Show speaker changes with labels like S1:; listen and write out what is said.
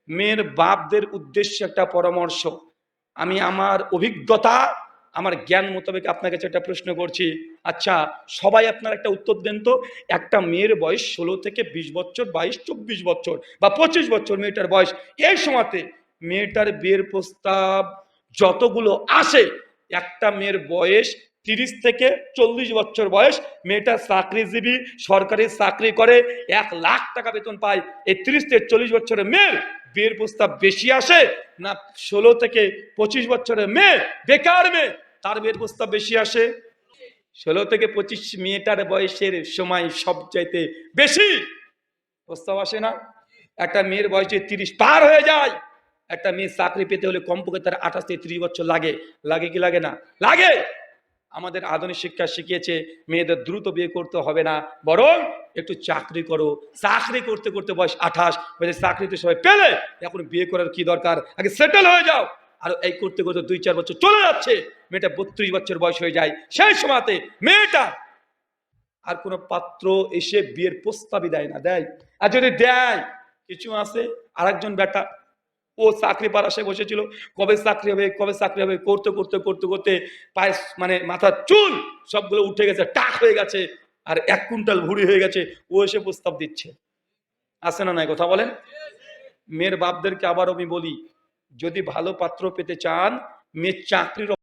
S1: মেয়ের বাপদের উদ্দেশ্যে একটা পরামর্শ, আমি আমার অভিজ্ঞতা আমার জ্ঞান মোতাবেক আপনার কাছে একটা প্রশ্ন করছি। আচ্ছা, সবাই আপনার একটা উত্তর দেন তো। একটা মেয়ের বয়স 16 থেকে 20 বছর, 22-24 বছর বা 25 বছর মেয়েটার বয়স, এই সময়তে মেয়েটার বিয়ের প্রস্তাব যতগুলো আসে, একটা মেয়ের বয়স 30 থেকে 40 বছর বয়স, মেয়েটা চাকরিজীবী, সরকারি চাকরি করে, 1 লাখ টাকা বেতন পায়, এই 30 থেকে 40 বছরের মেয়ের বিয়ের প্রস্তাব বেশি আসে না 16 থেকে 25 বছরের মেয়ে, বেকার মেয়ে, তার বিয়ের প্রস্তাব বেশি আসে? 16 থেকে 25 মেয়েটার বয়সের সময় সবচাইতে বেশি প্রস্তাব আসে না? একটা মেয়ের বয়সে 30 পার হয়ে যায়, একটা মেয়ে চাকরি পেতে হলে কমপক্ষে তার 28 থেকে 30 বছর লাগে। লাগে কি লাগে না? লাগে। আমাদের আধুনিক শিক্ষা শিখিয়েছে মেয়েদের দ্রুত বিয়ে করতে হবে না, বরং একটু চাকরি করো। চাকরি করতে করতে বয়স 28, চাকরিতে সবাই পেলে এখন বিয়ে করার কি দরকার, আগে সেটেল হয়ে যাও। আর এই করতে করতে 2-4 বছর চলে যাচ্ছে, মেয়েটা 32 বছর বয়স হয়ে যায়, সেই সময়তে মেয়েটা আর কোনো পাত্র এসে বিয়ের প্রস্তাবই দেয় না। দেয়? আর যদি দেয়, কিছু আছে, আরেকজন বেটা ও চাকরি পার আশায় বসেছিল, কবে চাকরি হবে কবে চাকরি হবে, করতে করতে করতে করতে পায়ে মানে মাথার চুল সবগুলো উঠে গেছে, টাক হয়ে গেছে, আর 1 কুইন্টাল ভুঁড়ি হয়ে গেছে, ও এসে প্রস্তাব দিচ্ছে। আছে না নাই কথা বলেন? মেয়ের বাপদেরকে আবার আমি বলি, যদি ভালো পাত্র পেতে চান, মেয়ের চাকরির